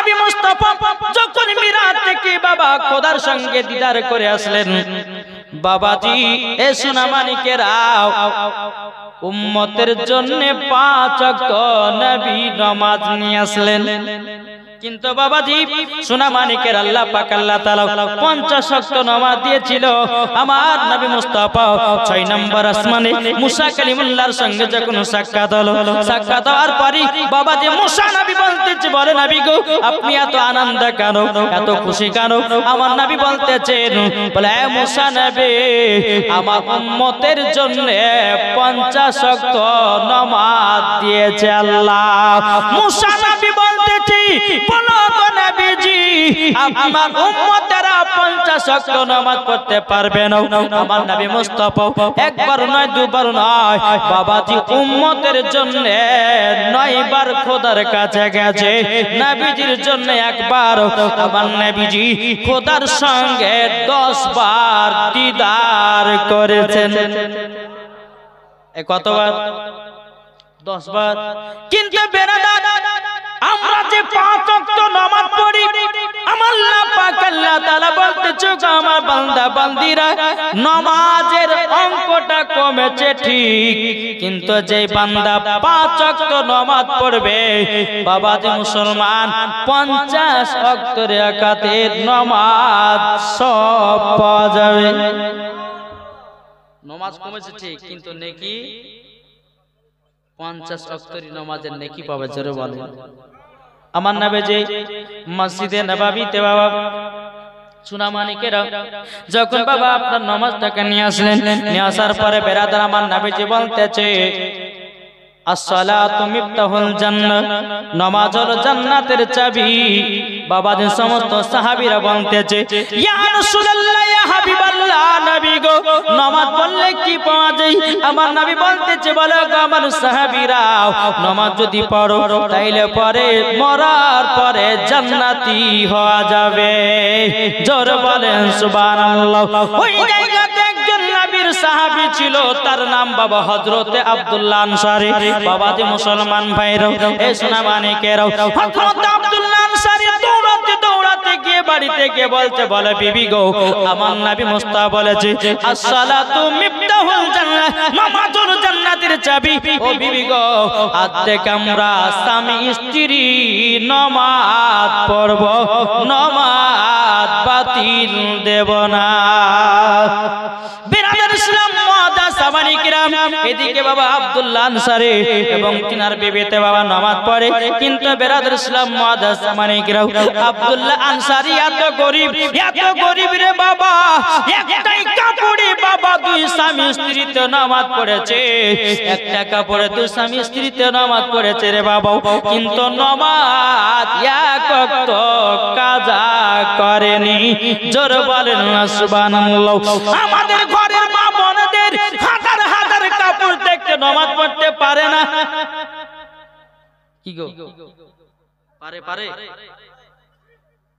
নবী মুস্তাফা যখন মিরাজ থেকে বাবা খোদার সঙ্গে দিদার করে আসলেন, বাবাজি এ সোনা মানিকেরাও উম্মতের জন্য 5 ওয়াক্ত নবী নামাজ নিয়ে আসলেন। কিন্তু বাবাজি সোনা মানিকের আল্লাহ পাক আল্লাহ তাআলা 50 ওয়াক্ত নামাজ দিয়েছিল আমার নবী মুস্তাফা 6 নম্বর আসমানে মুসা কালিমুল্লাহর সঙ্গে যখন সাক্ষাৎ হলো, সাক্ষাৎ হওয়ার পরই বাবাজি মুসা নবী বলতেছে, বলে নবী গো আপনি এত আনন্দ কেন, এত খুশি কেন? আমার নবী বলতেছেন, বলে এ মুসা নবী আমার উম্মতের জন্য 50 ওয়াক্ত নামাজ দিয়েছে আল্লাহ। মুসা নবী বলতেছে, বলো গো নবীজি আমার উম্মতেরা 50 ওয়াক্ত নামাজ পড়তে পারবে না? আমার নবী মুস্তাফা একবার নয় দুবার নয় বাবাজি উম্মতের জন্য 9 বার খোদার কাছে গেছে, নবীজির জন্য একবার আমার নবীজি খোদার সঙ্গে 10 বার দিদার করেছেন। কতবার? 10 বার। কিন্তু বেরাদার আমরা যে 5 ওয়াক্ত নামাজ পড়ি আমার আল্লাহ পাক আল্লাহ তাআলা বলতেছে, আমার বান্দা বান্দিরা নামাজের অঙ্কটা কমেছে ঠিক, কিন্তু যে বান্দা 5 ওয়াক্ত নামাজ পড়বে বাবাজি মুসলমান 50 ওয়াক্ত রাকাতের নামাজ সব পাওয়া যাবে। নামাজ কমেছে ঠিক, কিন্তু নেকি 50 ওয়াক্তের নামাজের নেকি পাবে। জোরে বলেন। আমার নবী যে মসজিদে নববীতে বাবা সোনা মানিকেরা যখন বাবা আপনার নামাজটাকে নিয়ে আসলেন, নিয়ে আসার পরে বেরাদার আমার নবীজি বলতেছে, আসসালাতু মিফতাহুল জান্নাহ, নামাজ হলো জান্নাতের চাবি। বাবাদের সমস্ত সাহাবীরা বলতেছে, ইয়া রাসূলুল্লাহ ইয়া হাবিবাল্লাহ, নবী গো নামাজ পড়লে কি পাওয়া যায়? আমার নবী বলতেছে, বলো গো আমার সাহাবীরা নামাজ যদি পড়ো তাইলে পরে মরার পরে জান্নাতি হওয়া যাবে। জোরে বলেন সুবহানাল্লাহ। ওই জায়গাতে একজন নবীর সাহাবী ছিল, তার নাম বাবা হযরতে আব্দুল্লাহ আনসারী। বাবাজি মুসলমান ভাইরা এই সোনা মানিকেরাও হযরত আব্দুল্লাহ আনসারী দৌড়াতে দৌড়াতে গিয়ে বাড়িতে গিয়ে বলতে, বলে বিবি গো আমার নবী মুস্তাফা বলেছে আসসালাতু মিফতাহুল জান্নাহ, নামাজ হলো জান্নাতের চাবি। ও বিবি গো আজ থেকে আমরা স্বামী স্ত্রী নামাজ পড়ব, নামাজ বাতিল দেব না। বিরাদার ইসলাম মুআদ্দাস সামানি কিরাম, এদিকে বাবা আব্দুল্লাহ আনসারী এবং তিনার বিবিতে বাবা নামাজ পড়ে, কিন্তু বিরাদার ইসলাম মুআদ্দাস সামানি কিরাম আব্দুল্লাহ আনসারী এত গরিব রে বাবা, একটাই কাপড়ে বাবা 2 স্বামী স্ত্রীতে নামাজ পড়েছে, একটা কাপড়ে 2 স্বামী স্ত্রীতে নামাজ পড়েছে রে বাবা, কিন্তু নামাজ এক ওয়াক্ত কাজা করেনি। জোরে বলেন না সুবহানাল্লাহ। আমাদের ঘরের মা বোনদের হাজার হাজার কাপড় দেখতে নামাজ পড়তে পারে না। কি গো পারে?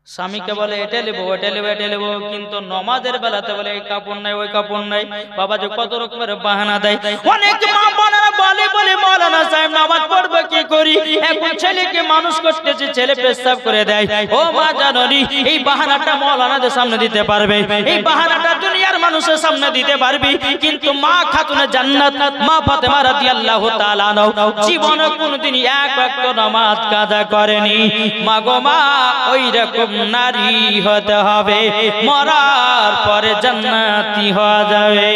স্বামীকে বলে এটা নেবো ওটা নেবো এটা নেবো, কিন্তু নামাজের বেলাতে বলে এই কাপড় নাই ওই কাপড় নাই। বাবা যে কত রকমের বাহানা দেয়। অনেক মা বোনেরা বলে মাওলানা সাহেব নামাজ পড়বে কি করি? এখন ছেলেকে মানুষ করতেছে, ছেলে পেশাব করে দেয়। ও মা জাননি এই বাহানাটা মাওলানাদের সামনে দিতে পারবে, এই বাহানাটা দুনিয়ার মানুষের সামনে দিতে পারবি, কিন্তু মা খাতুনে জান্নাত মা ফাতেমা রাদিয়াল্লাহু তাআলা আনহা জীবনে কোনদিন এক ওয়াক্ত নামাজ কাজা করেনি। মা গো মা ওই রকম নারী হতে হবে, মরার পরে জান্নাতি হওয়া যাবে।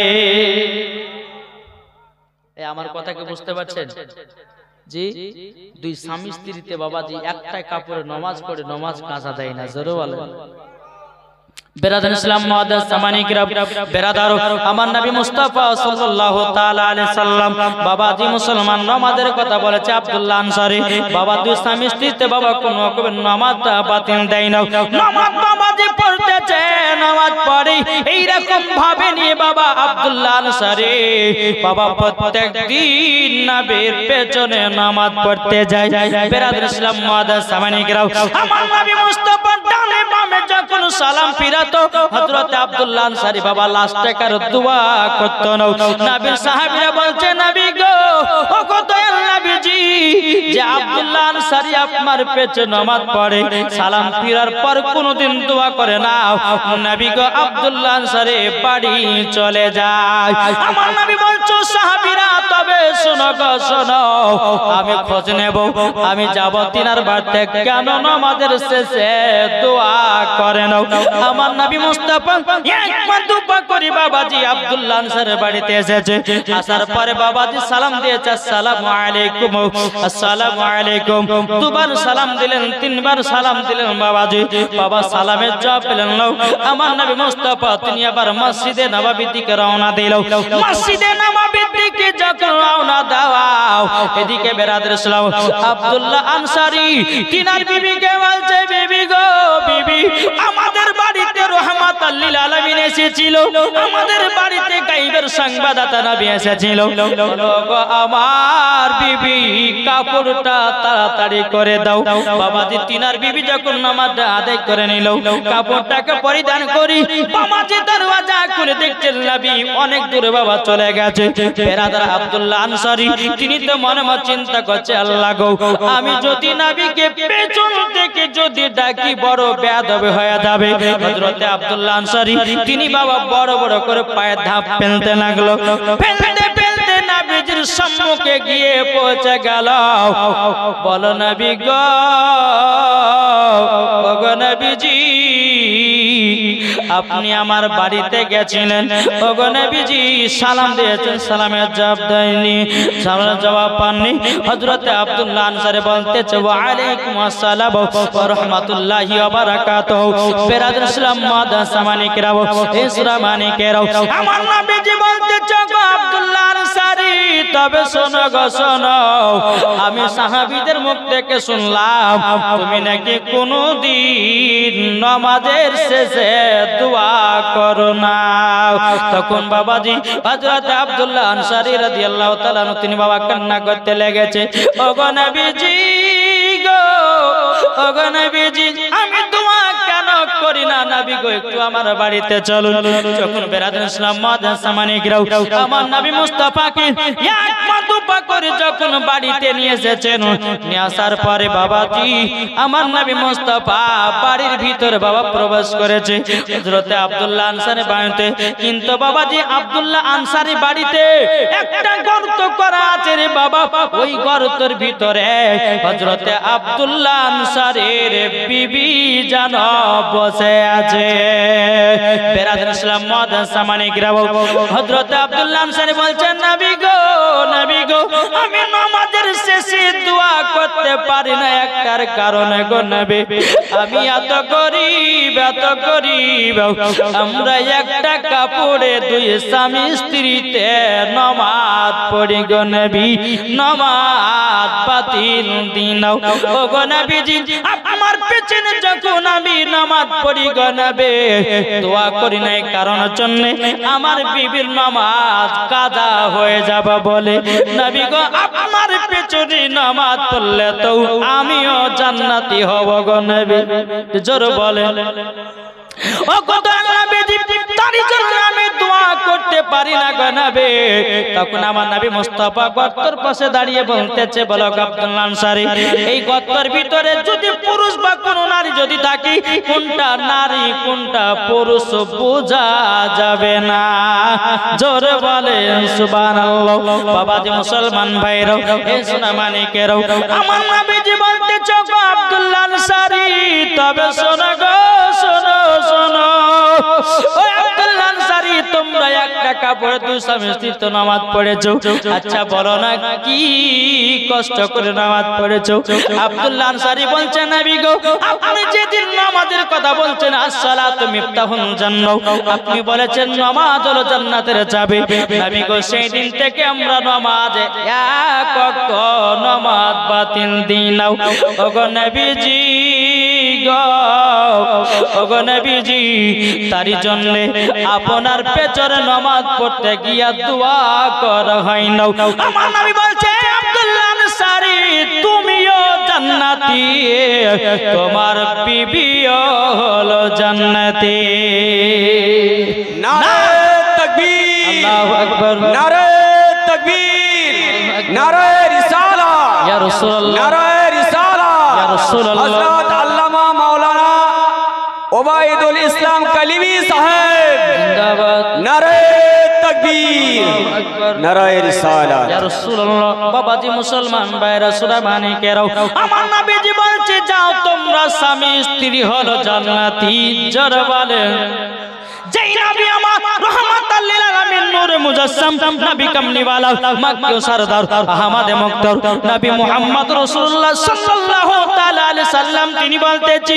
আমার কথা কি বুঝতে পারছেন? জি 2 স্বামী স্ত্রীতে বাবাজি একটাই কাপড়ে নামাজ পড়ে নামাজ কাজা দেয় না। জোরে বলেন। বেরাদার ইসলাম মুআদ্দাস সামানি কিরাম, বেরাদার আমার নবী মুস্তাফা সাল্লাল্লাহু তাআলা আলাইহি সাল্লাম বাবাজি মুসলমান নামাজের কথা বলেছে আব্দুল্লাহ আনসারী। বাবা 2 স্বামী স্ত্রীতে বাবা কোন রকমের নামাজটা বাতিল দেয় না। নামাজ বাবাজি পড়তেছে, নামাজ পড়ে এই রকম ভাবে নিয়ে বাবা আব্দুল্লাহ আনসারী বাবা প্রত্যেক দিন নবীর পেছনে নামাজ পড়তে যায়। বেরাদার ইসলাম মুআদ্দাস সামানি কিরাম, আমার নবী মুস্তাফা ডানে বামে যখন সালাম ফিরাতো হযরত আব্দুল্লাহ আনসারী বাবা লাস্টে কার দোয়া করতো না। নবীর সাহাবীরা বলছে, নবী গো ও কত দয়াল নবী নবীজি যে আব্দুল্লাহ আনসারী আপনার পেছনে নামাজ পড়ে সালাম ফিরার পর কোনদিন দোয়া করে না নবী গো আব্দুল্লাহ আনসারী বাড়ি চলে যায় আমার নবী বলছো সাহাবীরা তবে শোনো গো শোনো আমি খোঁজ নেব আমি যাব তিনার বাড়িতে কেন নামাজের শেষে দোয়া করে নাও আমার নবী মুস্তাফা একবার দুপা করি বাবাজি আব্দুল্লাহ আনসারীর বাড়িতে এসেছে আসার পরে বাবাজি সালাম দিয়েছে আসসালামু আলাইকুম আসসালামু আলাইকুম দুবার সালাম দিলেন তিনবার সালাম দিলেন বাবাজি বাবা সালামের জবাব পেলেন না আমার নবী মুস্তাফা তিনি আবার মসজিদে নববীর দিকে রওনা দিল মসজিদে নববীর দিকে যখন রওনা দাও এদিকে বেরাদর ইসলাম আব্দুল্লাহ আনসারী তিনার বিবিকে বলছে বিবি গো বিবি আমাদের বাড়িতে রহমাতুল লিল আলামিন এসেছিল আমাদের বাড়িতে গায়বের সংবাদদাতা নবী এসেছিল গো আমার বিবি কাপড়টা তাড়াতাড়ি করে দাও বাবাজি তিনার বিবি যখন নামাজটা আদায় করে নিল কাপড়টাকে পরিধান করি বাবাজি দরওয়াজা খুলে দেখছেন নবী অনেক দূরে বাবা চলে গেছে বেরাদার আব্দুল্লাহ আনসারী তিনি তো মনে মনে চিন্তা করছে আল্লাহ গো আমি যদি নবীকে পেছন থেকে যদি ডাকি বড় বেয়াদব হয়ে যাবে হযরতে আব্দুল্লাহ আনসারী তিনি বাবা বড় বড় করে পায়ে ধাপ ফেলতে লাগলো ফেলতে ফেলতে নবীজির সম্মুখে গিয়ে পৌঁছে গেল বলো নবী গো ওগো নবীজি আপনি আমার বাড়িতে গেছিলেন ওগো নবীজি সালাম দিয়েছেন সালামের জবাব দেননি সালামের জবাব পাননি হযরতে আব্দুল্লাহ আনসারী বলতেছে ওয়া আলাইকুম আসসালাম ওয়া রাহমাতুল্লাহি ওয়া বারাকাতুহু বেরাদর ইসলাম মাদ্রাসা মানিকেরাও ইসরা মানিকেরাও আমার নবীজি বলতেছে গো আব্দুল্লাহ আনসারী তবে শোনো গো শোনো আমি সাহাবীদের মুখ থেকে শুনলাম তুমি নাকি কোনদিন নামাজের শেষে দোয়া করো না তখন বাবাজি হযরত আব্দুল্লাহ আনসারী রাদিয়াল্লাহু তাআলা আনহু তিনি বাবা কান্না করতে লেগেছে ওগো নবীজি গো ওগো নবীজি আমি দোয়া কেন করি না নবী গো একটু আমার বাড়িতে চলুন যখন বেরাদর ইসলাম মাদ্রাসা মানিকেরাও আমার নবী মুস্তাফাকে এক মাদুপা করে যখন বাড়িতে নিয়ে এসেছেন নিয়ে আসার পরে বাবাজি আমার নবী মুস্তাফা বাড়ির ভিতরে বাবা প্রবেশ করেছে হযরতে আব্দুল্লাহ আনসারী বাড়িতে কিন্তু বাবাজি আব্দুল্লাহ আনসারী বাড়িতে একটা গর্ত করা আছে রে বাবা ওই গর্তের ভিতরে হযরতে আব্দুল্লাহ আনসারীর বিবি জানো বসে আছে বেরাদর ইসলাম মাদ্রাসা মানিকেরাও হযরতে আব্দুল্লাহ আনসারী বলছেন নবী গো আমি নামাজের শেষে দোয়া করতে পারি না একটার কারণে গো নবী আমি এত গরীব আমরা একটা কাপড়ে দুই স্বামী স্ত্রীতে নামাজ পড়ি গো নবী নামাজ বাতিল দিনাও ও গো নবীজি আমার পেছনে যখন আমি নামাজ পড়ি গো নবী দোয়া করি না এই কারণের জন্য আমার বিবির নামাজ কাজা হয়ে যাবে বলে নবী গো আমার পেছনে নামাজ পড়লে তো আমিও জান্নাতি হব গো নবী জোর বলে ও কত নবীজি তারই জন্য আমি দোয়া করতে পারি না গো নবী তখন আমার নবী মুস্তাফা গর্তের পাশে দাঁড়িয়ে বলতেছে বলো আব্দুল্লাহ আনসারী এই গর্তের ভিতরে যদি পুরুষ বা কোন নারী যদি থাকে কোনটা নারী কোনটা পুরুষ বোঝা যাবে না জোরে বলেন সুবহানাল্লাহ বাবাজি মুসলমান ভাইরা এই সোনা মানিকেরাও আমার নবীজি বলতেছে গো আব্দুল্লাহ আনসারী তবে শোনো গো শোনো শোনো ও আব্দুল্লাহ আনসারী তোমরা একটা কাপড়ে দুই স্বামী স্ত্রী তো নামাজ পড়েছো আচ্ছা বলো না কি কষ্ট করে নামাজ পড়েছো আব্দুল্লাহ আনসারী বলছেন নবী গো আপনি যেদিন নামাজের কথা বলছেন আসসালাতু মিফতাহুল জান্নাহ আপনি বলেছেন নামাজ হলো জান্নাতের চাবি নবী গো সেই দিন থেকে আমরা নামাজে এক ওয়াক্ত নামাজ বাতিল দিনাও ওগো নবীজি গো ওগো নবীজি তারই জন্য আপনার পেছনে নামাজ পড়তে গিয়া দোয়া করা হয় না আমার নবী বলছে আব্দুল্লাহ আনসারী তুমিও জান্নাতি তোমার বিবিও হলো জান্নাতি নারে তাকবীর আল্লাহু আকবার নারে তাকবীর নারে রিসালাত রাসূলুল্লাহ নারায়ে রিসালাত ইয়া রাসূলুল্লাহ হযরত আল্লামা মাওলানা ওবায়দুল ইসলাম কালিমি সাহেব জিন্দাবাদ নারায়ে তাকবীর নারায়ে রিসালাত ইয়া রাসূলুল্লাহ বাবাজি মুসলমান ভাইরা সুরামানি কেরাও আমার নবীজি বলছে যাও তোমরা স্বামী স্ত্রী হলো জান্নাতি জোরে বলেন যেই নবী আমার রহমাতাল লিল আলামিন নূরে মুজাসসাম নবী কামলিওয়ালা মক্কি সরদার আহমদ মুক্তার নবী মুহাম্মদ রাসূলুল্লাহ সাল্লাল্লাহু তাআলা আলাইহি সাল্লাম তিনি বলতেছি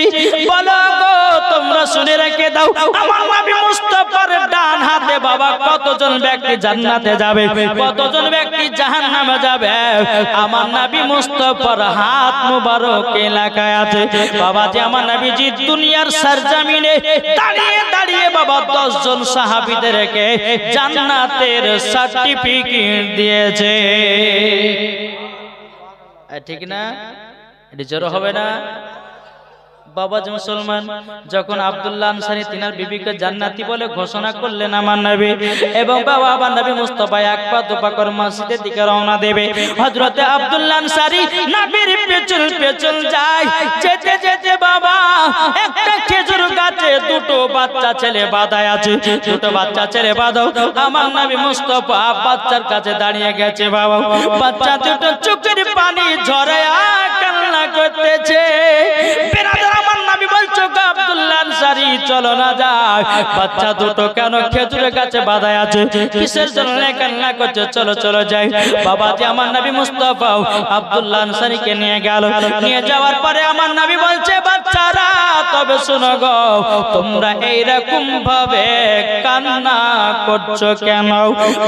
বলো গো তোমরা শুনে রেখে দাও আমার নবী মুস্তাফার ডান হাতে বাবা কতজন ব্যক্তি জান্নাতে যাবে কতজন ব্যক্তি জাহান্নামে যাবে আমার নবী মুস্তাফার হাত মুবারক এলাকায় আছে বাবাজি আমার নবীজি দুনিয়ার সরজমিনে দাঁড়িয়ে দাঁড়িয়ে বাবা 10 জন সাহাবীদেরকে জান্নাতের সার্টিফিকেট দিয়েছে ঠিক না এটা জোর হবে না বাবাজি মুসলমান যখন আব্দুল্লাহ আনসারী তিনার বিবিকে জান্নাতি বলে ঘোষণা করলেন আমার নবী এবং বাবা আমার নবী মুস্তাফা এক পা দুপা করে মসজিদের দিকে রওনা দেবে হযরতে আব্দুল্লাহ আনসারী নবীর পেছন পেছন যায় যেতে যেতে বাবা একটা খেজুর গাছে দুটো বাচ্চা ছেলে বাঁধায় আছে দুটো বাচ্চা ছেলে বাঁধাও আমার নবী মুস্তাফা বাচ্চার কাছে দাঁড়িয়ে গেছে বাবা বাচ্চা দুটো চোখের পানি ঝরে আর কান্না করতেছে আমার নবী বলছো আব্দুল্লাহ আনসারী চলো না যাই বাচ্চা দুটো কেন খেজুরের গাছে বাঁধায় আছে কিসের জন্য কান্না করছে চলো চলো যাই বাবাজি আমার নবী মুস্তাফা আব্দুল্লাহ আনসারীকে নিয়ে গেল নিয়ে যাওয়ার পরে আমার নবী বলছে বাচ্চারা তবে শোনো গো তোমরা এইরকম ভাবে কান্না করছো কেন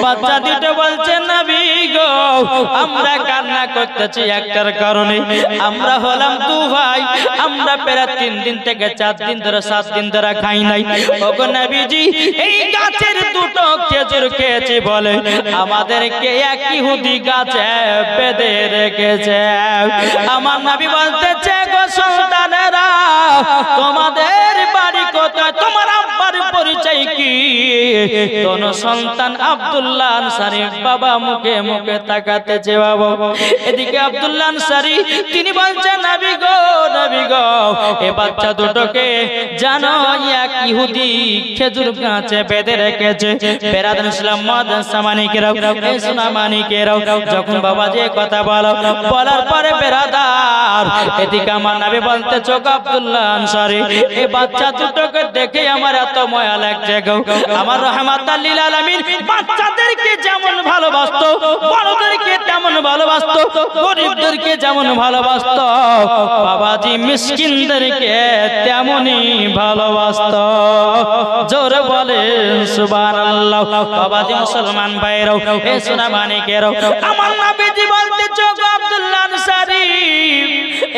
বাচ্চা দুটো বলছে নবী গো আমরা কান্না করতেছি একটার কারণে আমরা হলাম দু ভাই আমরা প্রায় 3 দিন থেকে 4 দিন ধরে 7 দিন ধরে খাই নাই ওগো নবীজি এই গাছের দুটো খেজুর খেয়েছি বলে আমাদেরকে এক ইহুদি গাছে বেঁধে রেখেছে আমার নবী বলতেছে গো সন্তানেরা তোমাদের বাড়ি কোথায় তোমার আব্বার পরিচয় কি কোন সন্তান আব্দুল্লাহ আনসারী বাবা মুখে মুখে তাকাতেছে বাবা এদিকে আব্দুল্লাহ আনসারী তিনি বলছেন নবী গো এ বাচ্চা দুটোকে জানো এক ইহুদি খেজুর গাছে বেঁধে রেখেছে বেরাদান ইসলাম মাদ্রাসা মানিকেরাও এই সোনা মানিকেরাও যখন বাবাজি কথা বলার পরে বেরাদার এদিকে আমার নবী বলতেছে গো আব্দুল্লাহ আনসারী এই বাচ্চা দুটোকে দেখে আমার এত মায়া লাগছে গো আমার রহমাতাল লিল আলামিন বাচ্চাদেরকে যেমন ভালোবাসতো বড়দেরকে তেমন ভালোবাসতো গরিবদেরকে যেমন ভালোবাসতো বাবাজি মিসকিনদেরকে তেমনই ভালোবাসতো জোরে বলেন সুবহানাল্লাহ বাবাজি মুসলমান ভাইরাও এ সোনা মানিকেরাও আমার নবীজি বলতেছে গো আব্দুল্লাহ আনসারী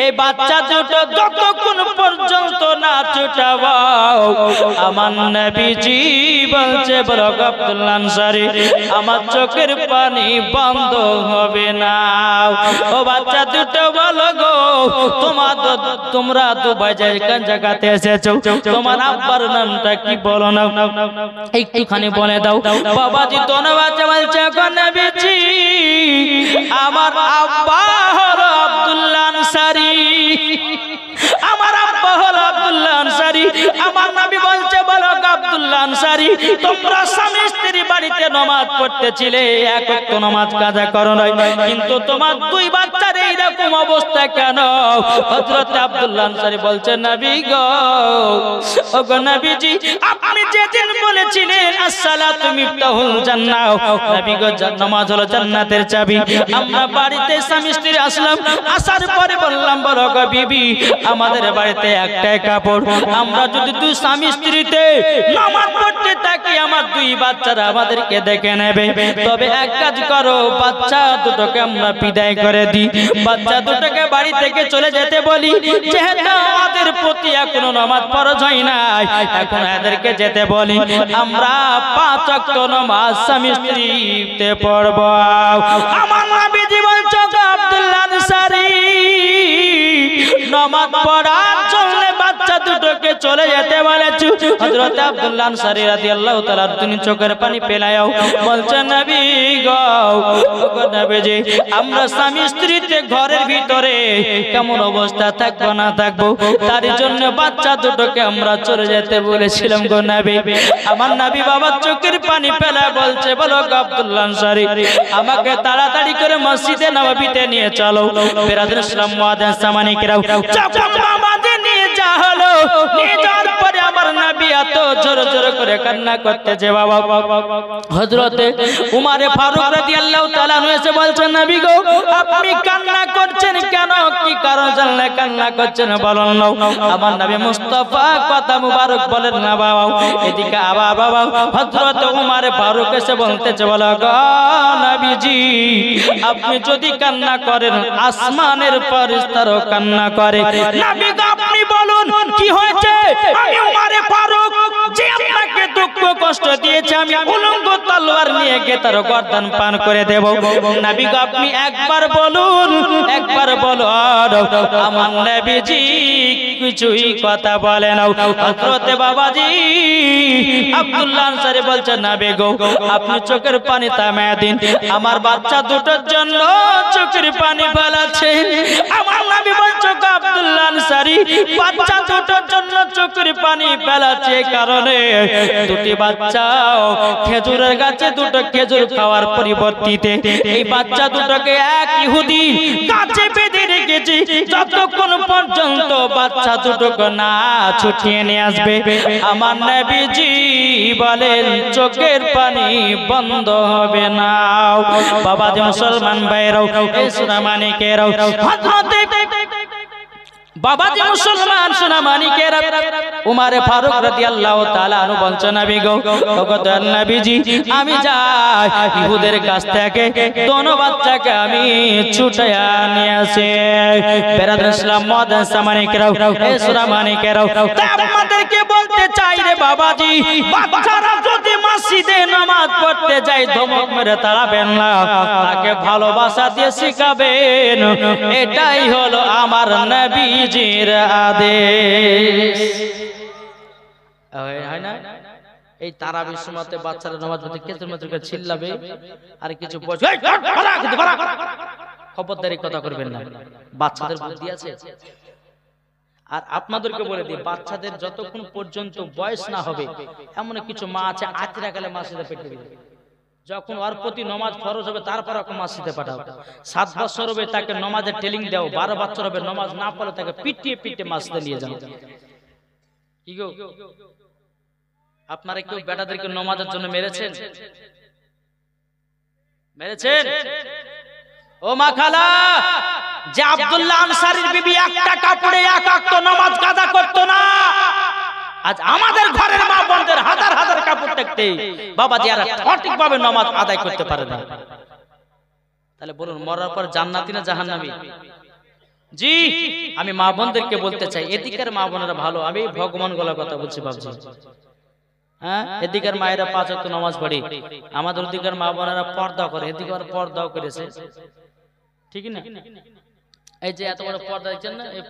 এই বাচ্চা দুটো যতক্ষণ পর্যন্ত না ছুটাবো আমার নবীজি বলছে বলো আব্দুল্লাহ আনসারী আমার চোখের পানি বন্ধ হবে না ও বাচ্চা দুটো বলো গো তোমরা দুবাই জায়গাতে এসেছো তোমার আব্বার নামটা কি বলো না একটুখানি বলে দাও বাবাজি তো বাচ্চা বলছে গো নবীজি আমার আব্বা হলো আব্দুল্লাহ আনসারী আমার আব্বা হলো আব্দুল্লাহ আনসারী আমার নবী বলছে বলো আব্দুল্লাহ আনসারী তোমরা স্বামী স্ত্রী বাড়িতে নামাজ পড়তেছিলে এক ওয়াক্ত নামাজ কাজা করো নাই কিন্তু তোমার দুই বাচ্চার এইরকম অবস্থা কেন হযরত আব্দুল্লাহ আনসারী বলছে নবী গো ওগো নবীজি আপনি যেদিন বলেছিলেন আসসালাতু মিফতাহুল জান্নাহ নবী গো নামাজ হলো জান্নাতের চাবি আমরা বাড়িতে স্বামী স্ত্রী আসলাম আসার পরে বললাম বলো গো বিবি আমাদের বাড়িতে একটাই কাপড় আমরা যদি দুই স্বামী স্ত্রীতে নামাজ পড়তে থাকি আমার দুই বাচ্চারা আমাদেরকে দেখে নেবে তবে এক কাজ করো বাচ্চা দুটোকে আমরা বিদায় করে দিই বাচ্চা দুটোকে বাড়ি থেকে চলে যেতে বলি যেহেতু আমাদের প্রতি এখনো নামাজ ফরজ হয় নাই এখন এদেরকে যেতে বলি আমরা 5 ওয়াক্ত নামাজ স্বামী স্ত্রীতে পড়ব আমার নবীজি বলছে আব্দুল্লাহ আনসারী নামাজ পড়ার জন্য বাচ্চা দুটোকে চলে যেতে বলেছে হযরত আব্দুল্লাহ আনসারী রাদিয়াল্লাহু তাআলা তিনি চোখের পানি ফেলায়ও বলছেন নবী গো ওগো নবীজি আমরা স্বামী স্ত্রীতে ঘরের ভিতরে কেমন অবস্থা থাকবো না থাকবো, তার জন্য বাচ্চা দুটোকে আমরা চলে যেতে বলেছিলাম গো নবী। আমার নবী বাবার চোখের পানি ফেলা বলছে, বলো আব্দুল্লাহ আনসারী আমাকে তাড়াতাড়ি করে মসজিদে নববীতে নিয়ে চলো। বিরাদর ইসলাম মুআজ্জিন সামানিকরাও যখন নামাজে নিয়ে যা হলো, নিয়ে যাওয়ার পরে আমার নবী এত জোর জোর করে কান্না করতেছে বাবা। হযরতে উমর ফারুক রাদিয়াল্লাহু তাআলা এসে বলছেন, নবী গো আপনি কান্না করছেন কেন, কি কারণ জানলে কান্না করছেন বলুন না। আমার নবী মুস্তাফা কথা মুবারক বলেন না বাবা। এদিকে আবার বাবা হযরত উমর ফারুক এসে বলতেছে, বলো গো নবীজি আপনি যদি কান্না করেন আসমানের ফেরেশতারাও কান্না করে। নবী গো আপনি বলুন কি হয়েছে, আমি উমর ফারুক যে আপনাকে দুঃখ কষ্ট দিয়েছে আমি উলঙ্গ তলোয়ার নিয়ে গিয়ে তার গর্দান পান করে দেব। নবী গো আপনি একবার বলুন, একবার বলুন। আমার নবীজি কিছুই কথা বলে না। হযরতে বাবাজি আব্দুল্লাহ আনসারী বলছেন, নবী গো আপনি চোখের পানি থামিয়ে দিন, আমার বাচ্চা দুটোর জন্য চোখের পানি ফেলাচ্ছে। আমার নবী বলছে, আব্দুল্লাহ আনসারী বাচ্চা দুটোর জন্য চোখের পানি ফেলাচ্ছে কারণে দুটি বাচ্চা খেজুরের গাছে দুটো খেজুর খাওয়ার পরিবর্তিতে এই বাচ্চা দুটোকে এক ইহুদি গাছে বেঁধে রেখেছে, যতক্ষণ পর্যন্ত বাচ্চা দুটোকে না ছুটিয়ে নিয়ে আসবে আমার নবীজি বলেন চোখের পানি বন্ধ হবে না। বাবাজি মুসলমান ভাইরাও এই সোনামানিকেরাও হযরতে বাবাজি মুসলমান সোনামানিকেরা উমর ফারুক রাদিয়াল্লাহু তাআলা আনহু বলছেন, নবী গো ওগো দয়াল নবীজি আমি যাই ইহুদের কাছ থেকে দোনো বাচ্চাকে আমি ছুটায়া নিয়ে আসি। বিরাদর ইসলাম মুআজ্জিন সামানিকেরাও এই সোনামানিকেরাও আমাদেরকে বলতে চাই রে বাবাজি বাচ্চারা যদি মসজিদে নামাজ পড়তে যায় ধমক মেরে তাড়াবেন না, তাকে ভালোবাসা দিয়ে শিখাবেন, এটাই হলো আমার নবী জির আদেশ। হয় না এই তারাবির সময়তে বাচ্চারা নামাজ পড়তে কেচের মধ্যে চিল্লাবে আর কিছু খবরদারি কথা করবেন না, বাচ্চাদের বুদ্ধি আছে। আর আপনাদেরকে বলে দিই বাচ্চাদের যতক্ষণ পর্যন্ত বয়স না হবে এমন কিছু মা আছে আতিরা গেলে মসজিদে পেটে দিবে, যখন ওর প্রতি নামাজ ফরজ হবে তারপর ওকে মসজিদে পাঠাও। 7 বছর হবে তাকে নামাজের ট্রেনিং দাও, 12 বছর হবে নামাজ না পড়লে তাকে পিটিয়ে পিটিয়ে মসজিদে নিয়ে যাও। কি গো আপনারা কেউ বেটাদেরকে নামাজের জন্য মেরেছেন? মেরেছেন? ও মা খালা যে আব্দুল্লাহ আনসারীর বিবি একটা কাপড়ে এক ওয়াক্ত নামাজ কাজা করতো না, আজ আমাদের ঘরের মা বোনদের হাজার হাজার কাপড় থাকতে বাবাজি আর সঠিকভাবে নামাজ আদায় করতে পারে না। তাহলে বলুন মরার পর জান্নাতি না জাহান্নামী? জি আমি মা বোনদেরকে বলতে চাই এদিকের মা বোনেরা ভালো, আমি ভগবান গলা কথা বলছি বাবজি। হ্যাঁ এদিকের মায়েরা 5 ওয়াক্ত নামাজ পড়ে, আমাদের ওদিকের মা বোনেরা পর্দা করে, এদিকে আর পর্দাও করেছে, ঠিক না? এই যে এত বড় পর্দা দেখছেন না, এই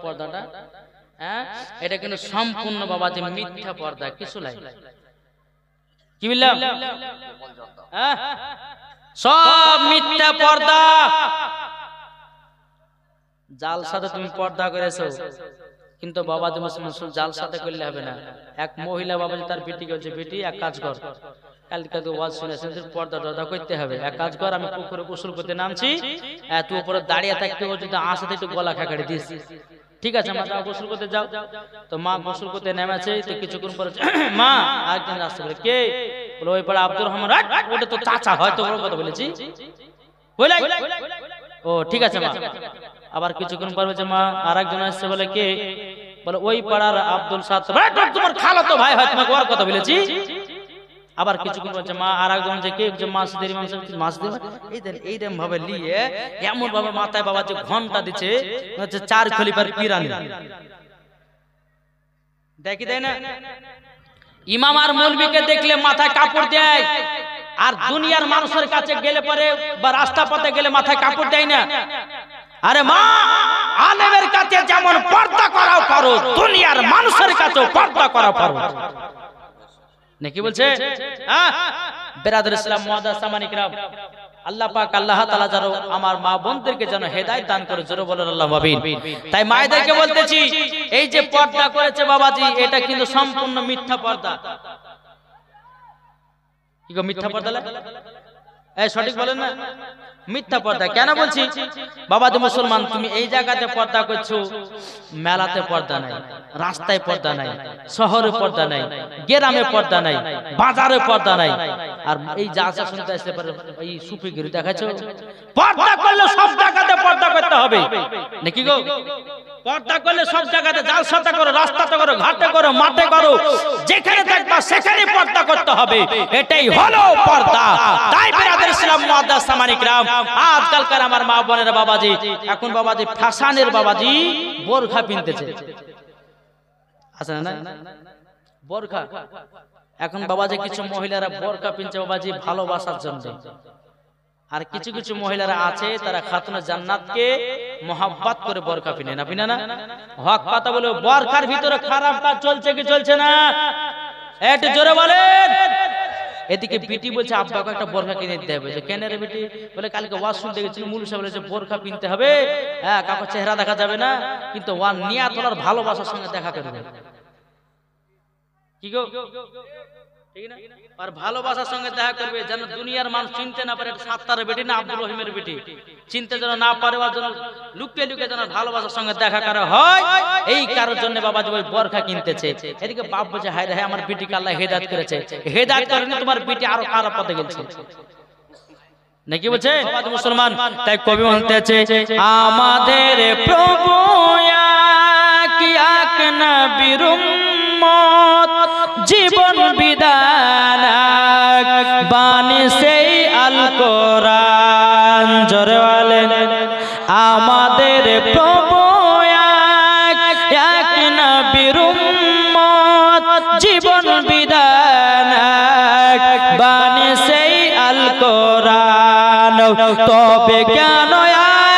পর্দাটা হ্যাঁ এটা কিন্তু সম্পূর্ণ বাবাজি মিথ্যা পর্দা, কিছু নাই। কি বললাম? হ্যাঁ সব মিথ্যা পর্দা। জালসাতে তুমি পর্দা করেছো কিন্তু বাবাজি মুসলমান জালসাতে করলে হবে না। এক মহিলা বাবাজি তার বেটিকে বলছে, বেটি এক কাজ কর, কালকে তো ওয়াজ শুনেছেন পর্দা টর্দা করতে হবে, এক কাজ কর আমি পুকুরে গোসল করতে নামছি, তুই উপরে দাঁড়িয়ে থাকতে যদি আসতে একটু গলা খাকাড়ি দিস, ঠিক আছে মা গোসল করতে যাও। তো মা গোসল করতে নেমেছে, তো কিছুক্ষণ পরে মা একদিন আসতে পারে কে বলে ওই পাড়া আব্দুর রহমান, ওটা তো চাচা হয়তো বড় কথা বলেছি, ও ঠিক আছে মা। আবার কিছুক্ষণ পর বলছে মা আর একজন আসছে, বলে কে বলে ওই পাড়ার আব্দুল সাত্তার, তোমার খালাতো ভাই হয়, তোমাকে ওর কথা বলেছি। আবার কিছুক্ষণ বলছে মা আর একজন যে কে মাসদের ইমাম সাহেব মাসদের এইরকম ভাবে নিয়ে এমন ভাবে মাথায় বাবা যে ঘন্টা দিচ্ছে হচ্ছে 4 খলিফার পিরানি দেখি দেয় না। ইমাম আর মৌলবীকে দেখলে মাথায় কাপড় দেয়, আর দুনিয়ার মানুষের কাছে গেলে পরে বা রাস্তা পথে গেলে মাথায় কাপড় দেয় না। আরে মা আলেমের কাছে যেমন পর্দা করাও পারো, দুনিয়ার মানুষের কাছেও পর্দা করাও পারো নাকি বলছে? বিরাদর ইসলাম মুআজ্জিন সামানিকরাম আল্লাহ পাক আল্লাহ তাআলা যেন আমার মা বোনদেরকে যেন হেদায়েত দান করে, জোরে বলেন আল্লাহুম্মা আমিন। তাই মায়েদেরকে বলতেছি, এই যে পর্দা করেছে বাবাজি, এটা কিন্তু সম্পূর্ণ মিথ্যা পর্দা। কি গো, মিথ্যা পর্দা? এই সঠিক বলেন না, মিথ্যা পর্দা। কেন বলছি বাবাজি, মুসলমান তুমি এই জায়গাতে পর্দা করছো, মেলাতে পর্দা নাই, রাস্তায় পর্দা নাই, শহরে পর্দা নাই, গ্রামে পর্দা নাই, বাজারে পর্দা নাই, আর এই যা যা শুনতে আসতে পারে এই সুফিগিরি দেখাচ্ছো। পর্দা করলে সব জায়গাতে পর্দা করতে হবে নাকি গো? পর্দা করলে সব জায়গাতে, জালসাতে করো, রাস্তাতে করো, ঘাটে করো, মাঠে করো, যেখানে থাকবা সেখানে পর্দা করতে হবে, এটাই হলো পর্দা। তাই বিরাদর ইসলাম মুআদ্দাস সামানিক রাম, আজকালকার আমার মা বোনেরা বাবাজি, এখন বাবাজি ফ্যাশনের বাবাজি বোরখা পিনতেছে, আছে না বোরখা? এখন বাবাজি কিছু মহিলারা বোরখা পিনছে বাবাজি ভালোবাসার জন্য, আর কিছু কিছু মহিলারা আছে তারা খাতুনে জান্নাতকে মহব্বত করে বোরখা পিনে না, পিনে না? হক কথা বলে, বোরখার ভিতরে খারাপ কাজ চলছে কি চলছে না? একটু জোরে বলেন। এদিকে বিটি বলছে আব্বাকে একটা বোরখা কিনে দিতে হবে। কেন রে বিটি? বলে কালকে ওয়াজ শুনতে গেছিল, মুলুক সাহেব বলেছে বোরখা পিনতে হবে, হ্যাঁ কাউকে চেহারা দেখা যাবে না, কিন্তু ওয়ান নিয়াত ওনার ভালোবাসার সঙ্গে দেখা করবে। কি গো, ঠিক না? আর ভালোবাসার সঙ্গে দেখা করবে যেন দুনিয়ার মানুষ চিনতে না পারে সাত্তার বেটি না আব্দুল রহিমের বেটি, চিনতে যেন না পারে, ওর জন্য লুকিয়ে লুকিয়ে যেন ভালোবাসার সঙ্গে দেখা করা হয়। এই কারোর জন্য বাবাজি ওই বোরখা কিনতেছে। এদিকে বাপ বলছে হায় রে আমার বেটিকে আল্লাহ হেদায়েত করেছে। হেদায়েত করেনি, তোমার বেটি আরো খারাপ পথে গেছে নাকি বলছে বাবাজি মুসলমান। তাই কবি বলতেছে, আমাদের প্রভু এক নবীর উম্মত, জীবন বিধান বাণী সেই আল কোরআন, জোরে বলেন। আমাদের প্রভু এক নবীর উম্মত, জীবন বিধান বাণী সেই আল কোরআন, তবে কেন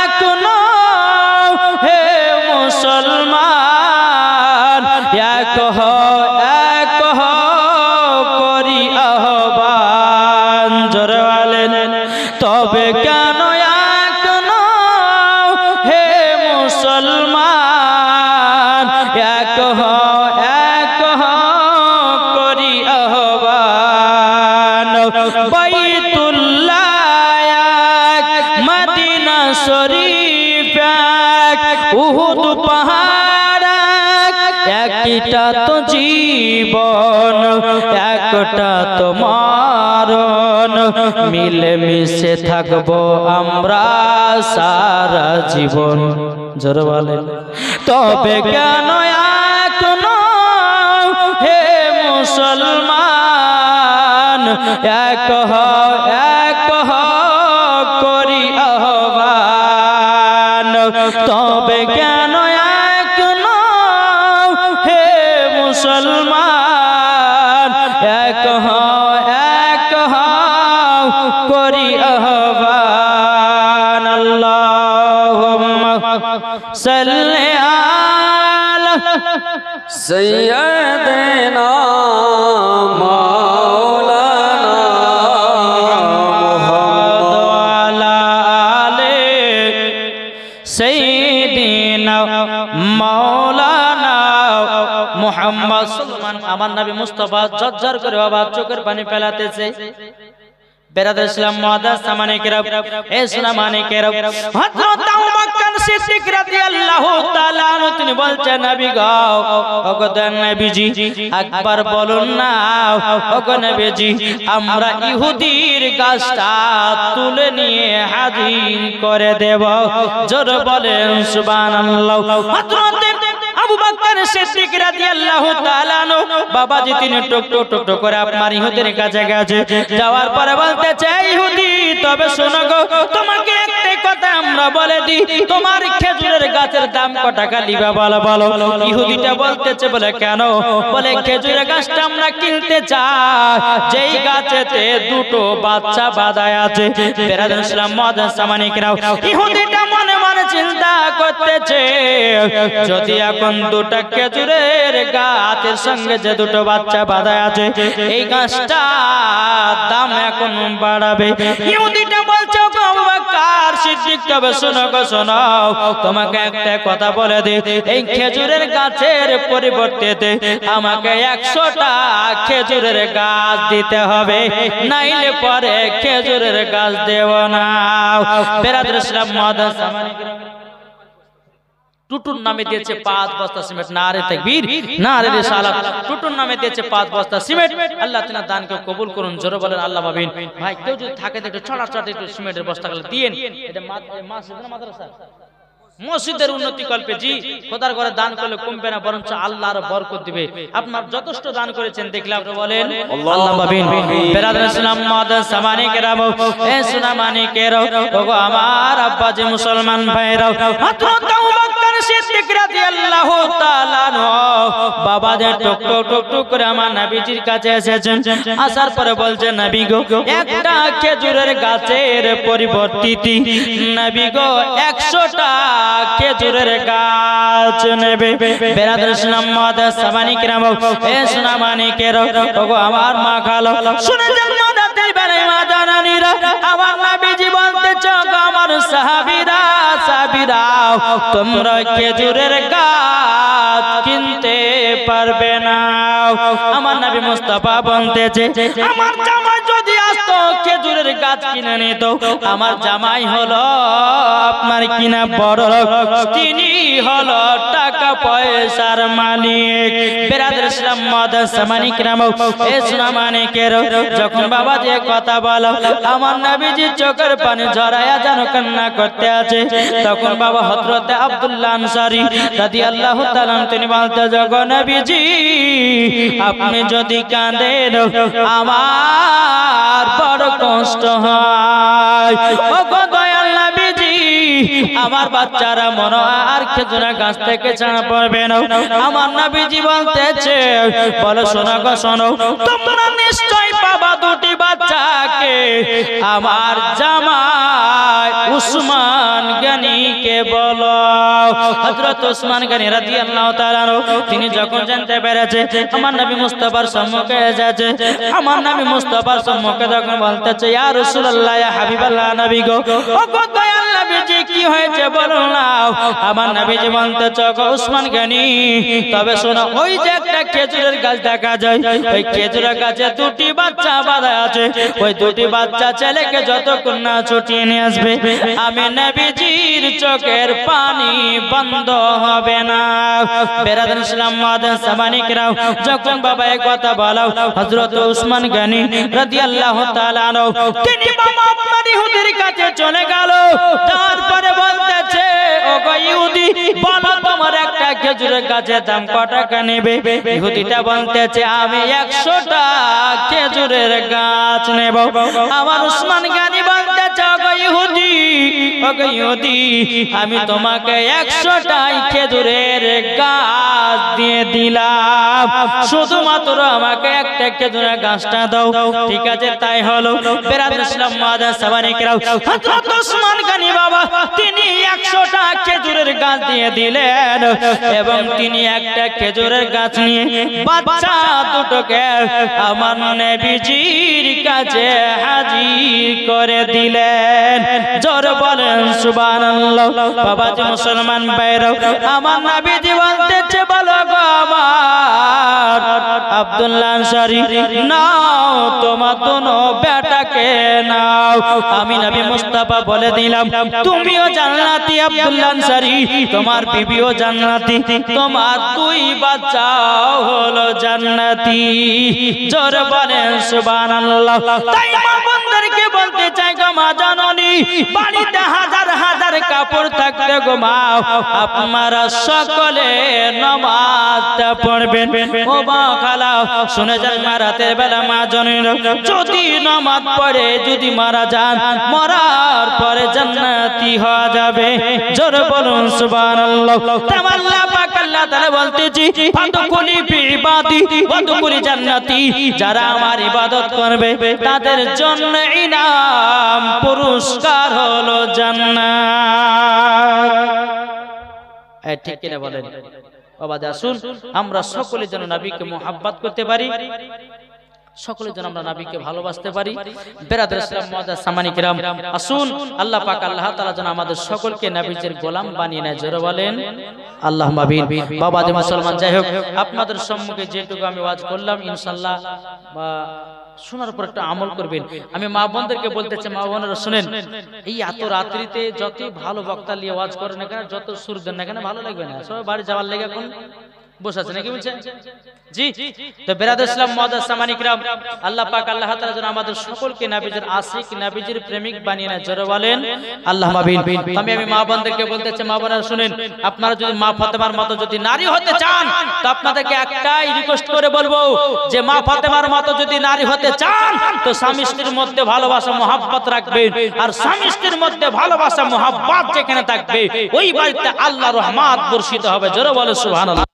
এখনো হে মুসলমান এক করি আহ্বান, জোরে বলেন। তবে কেন এখনো হে মুসলমান এক করি আহ্বান, বাইতুল্লাহ এক, মদিনা শরীফ এক, উহুদ পাহাড় এক, একটা তো জীবন একটা তো মরণ, মিলে মিশে থাকবো আমরা সারা জীবন, জোরে বলেন। তবে কেন এখনো হে মুসলমান এক করি আহ্বান, তবে কেন এখনো হে মুসলমান এক করি আহ্বান। আল্লাহুম্মা সাল্লি আলা সৈয়দনা মাওলানা মুহাম্মদ ওয়ালা আলে সাইয়্যিদিনা মাওলানা মুহাম্মদ। আমার নবী মুস্তাফা ঝরঝর করে বাবা চোখের পানি ফেলাতেছে। বিরাদর ইসলাম মুআদ্দাস সামানিক রাব, এ সুনামানিক রাব, হযরত আবু বকর সিদ্দিক রাদিয়াল্লাহু তাআলা আনহু তিনি বলছেন, নবী গো, ওগো নবীজি একবার বলুন না, ওগো নবীজি আমরা ইহুদির গাছটা তুলে নিয়ে হাজির করে দেব, জোরে বলেন সুবহানাল্লাহ। হযরত আবু বকর সিদ্দিক রাদিয়াল্লাহু তাআলা আনহু বাবাজি তিনি টুক টুক করে আপনার ইহুদির কাছে গেছে, যাওয়ার পরে বলতেছে, ইহুদি তবে শোনো গো, তোমাকে একটাই কথা আমরা বলে দিই, তোমার খেজুরের গাছের দাম কত টাকা নিবা বলো বলো। ইহুদিটা বলতেছে, বলে কেন? বলে খেজুরের গাছটা আমরা কিনতে চাই যেই গাছেতে দুটো বাচ্চা বাঁধায় আছে। বিরাদর ইসলাম মুআদ্দাস সামানিক রাব, ইহুদিটা মনে মনে চিন্তা করতেছে, যদি এখন দুটো খেজুরের গাছের সঙ্গে যে দুটো বাচ্চা বাঁধা আছে, এই গাছটা দাম এখন বাড়াবে। ইহুদিটা বলছে, বকর সিদ্দিক তবে শোনো গো শোনো তোমাকে একটা কথা বলে দিই এই খেজুরের গাছের পরিবর্তে আমাকে 100টা খেজুরের গাছ দিতে হবে নাইলে পরে খেজুরের গাছ দেব না বেরাদর ইসলাম মাদান সামানি টুটুন নামে দিয়েছে 5 বস্তা সিমেন্ট নারে তাকবীর নারে রিসালাত টুটুন নামে দিয়েছে 5 বস্তা সিমেন্ট আল্লাহ তাআলা দানকে কবুল করুন জোরে বলেন আল্লাহ মাবিন ভাই কেউ যদি থাকে একটু ছড়াছড়ি একটু সিমেন্টের বস্তাগুলো দিয়েন এটা মসজিদ না মাদ্রাসা মসজিদের উন্নতি কল্পে জি খোদার ঘরে দান করলে কমবে না বরঞ্চ আল্লাহ আরো বরকত দিবে আপনার যথেষ্ট দান করেছেন দেখলাম বলেন আল্লাহ মাবিন বেরাদর ইসলাম মাদান সামানি কেরাম এ সুনামানি কেরো ওগো আমার আব্বা যে মুসলমান ভাইরা হযরত আবু বকর সিদ্দিক রাদিয়াল্লাহু তাআলা বাবাদের টক টক টক টক করে আমার নবীজির কাছে এসেছেন আসার পরে বলছে নবী গো একটা খেজুরের গাছের পরিবর্তে নবী গো 100টা খেজুরের গাছ নেবে বেরাদর ইসলাম মাদান সামানি কেরাম এ সুনামানি কেরো ওগো আমার মা খালো শুনে যান মাদাতের বেলায় মা জানানিরা আমার নবীজি বলতে চোখ আমার সাহাবীরা তোমরা খেজুরের গাছ কিনতে পারবে না আমার নবী মুস্তাফা বলতেছে আমার জামাই যদি আসতো খেজুরের গাছ কিনে নিত আমার জামাই হলো আপনার কিনা বড় লোক তিনি হলো টাকা পয়সার মালিক বেরাদর ইসলাম মাদান সামানি কেরাম এ সুনামানি কেরো যখন বাবা যে কথা বলো আমার নবীজি চোখের পানি ঝরায়া যেন কান্না করতে আছে তখন বাবা হযরত আব্দুল্লাহ আনসারী রাদিয়াল্লাহু তাআলা তিনি বলতে জগো নবীজি আপনি যদি কাঁদেন আমার বড় কষ্ট হয় ও গো দয়াল নবীজি আমার বাচ্চারা মনে আর খেজুরের গাছ থেকে ছাড়া পড়বে না আমার নবীজি বলতেছে বলো শোনো গো শোনো তোমরা নিশ্চয় পাবা দুটি বাচ্চাকে আমার জামাই উসমান গনিকে বলো হযরত উসমান গনি রাদিয়াল্লাহু তাআলা তিনি যখন জানতে পেরেছে আমার নবী মুস্তাফার সম্মুখে এসেছে আমার নবী মুস্তাফার সম্মুখে যখন বলতেছে ইয়া রাসূলুল্লাহ ইয়া হাবিবাল্লাহ নবী গো ও গো দয়াল নবীজি কি হয়েছে বলো না আমার নবীজি বলতেছে গো উসমান গনি তবে শোনো ওই যে একটা খেজুরের গাছ দেখা যায় ওই খেজুরের গাছে দুটি বাচ্চা বাঁধা আছে ওই দুটি বাচ্চা ছেলেকে যতক্ষণ না ছুটিয়ে নিয়ে আসবে আমি নবীজির চোখের পানি বন্ধ হবে না বেরাদর ইসলাম মাদান সামানি কেরাম যখন বাবা এই কথা বলো হযরত উসমান গনি রাদিয়াল্লাহু তাআলা তিনি বাবা আপনার ইহুদির কাছে চলে গেল তারপরে বলতেছে ও গো ইহুদি বলো তোমার একটা খেজুরের গাছের দাম কত টাকা নেবে ইহুদিটা বলতেছে আমি 100টা খেজুরের গাছ নেব আমার উসমান গনি বলতেছে ও গো ইহুদি আমি তোমাকে 100টা খেজুরের গাছ দিয়ে দিলাম শুধুমাত্র আমাকে একটা খেজুরের গাছটা দাও ঠিক আছে তাই হলো বেরাদর ইসলাম মাদান সামানি কেরাম হযরত উসমান গনি বাবা তিনি 100টা খেজুরের গাছ দিয়ে দিলেন এবং তিনি একটা খেজুরের গাছ নিয়ে বাচ্চা দুটোকে আমার নবীজির কাছে হাজির করে দিলেন জোরে বলেন সুবহানাল্লাহ বাবা যে মুসলমান ভাইরা আমার নবীজি বলতেছে বলো গো আমার আব্দুল্লাহ আনসারী নাও তোমার দোনো বেটাকে নাও আমি নবী মুস্তাফা বলে দিলাম তুমিও জান্নাতি আব্দুল্লাহ আনসারী তোমার বিবিও জান্নাতি তোমার দুই বাচ্চাও হলো জান্নাতি জোরে বলেন সুবহানাল্লাহ তাই মা বন্ধুদেরকে বলতে চাই গো মা জাননী বাড়িতে হাজার হাজার কাপড় থাকতে গো মা আপনারা সকলে নামাজটা পড়বেন ও মা খালা শুনে যান মা রাতের বেলা মা জানেন যদি নামাজ পড়ে যদি মারা যান মরার পরে জান্নাতি হওয়া যাবে জোরে বলুন সুবহানাল্লাহ আল্লাহ পাক আল্লাহ তাআলা বলতেছি ফাদখুলি ফি ইবাদি ওয়াদখুলি জান্নাতি যারা আমার ইবাদত করবে তাদের জন্য ইনাম পুরস্কার হলো জান্নাত ঠিক কিনা বলেন বাবা আসুন আমরা সকলে যেন নবীকে মুহাব্বত করতে পারি সকলে যেন আমরা নবীকে ভালোবাসতে পারি। বেরাদর ইসলাম মুআজ্জাজ সামানী কিরাম, আসুন আল্লাহ পাক আল্লাহ তাআলা যেন আমাদের সকলকে নবীজির গোলাম বানিয়ে নেয়। জোরে বলেন আল্লাহুম্মা আমিন। বাবা যে মুসলমান, যাই হোক আপনাদের সম্মুখে যেটুকু আমি ওয়াজ করলাম ইনশাআল্লাহ বা শোনার পর একটা আমল করবেন। আমি মা বোনদেরকে বলতে চাই, মা বোনেরা শুনেন, এই এত রাত্রিতে যত ভালো বক্তা নিয়ে ওয়াজ করেন না কেন, যত সুর দেন না কেন, ভালো লাগবে না। সবাই বাড়ি যাওয়ার লেগে এখন বসে আছে নাকি বলছেন? জি। তো বেরাদর ইসলাম মুআজ্জাজ সামানী কিরাম, আল্লাহ পাক আল্লাহ তাআলা যেন আমাদের সকলকে নবীজির আশিক নবীজির প্রেমিক বানিয়ে নেয়। জোরে বলেন আল্লাহুম্মা আমিন। আমি মা বোনদেরকে বলতে চাই, মা বোনেরা শুনেন, আপনারা যদি মা ফাতেমার মতো যদি নারী হতে চান, তো আপনাদেরকে একটাই রিকোয়েস্ট করে বলবো যে মা ফাতেমার মতো যদি নারী হতে চান, তো স্বামী স্ত্রীর মধ্যে ভালোবাসা মহব্বত রাখবেন। আর স্বামী স্ত্রীর মধ্যে ভালোবাসা মহব্বত যেখানে থাকবে, ওই বাড়িতে আল্লাহর রহমত বর্ষিত হবে। জোরে বলে সুবহানাল্লাহ।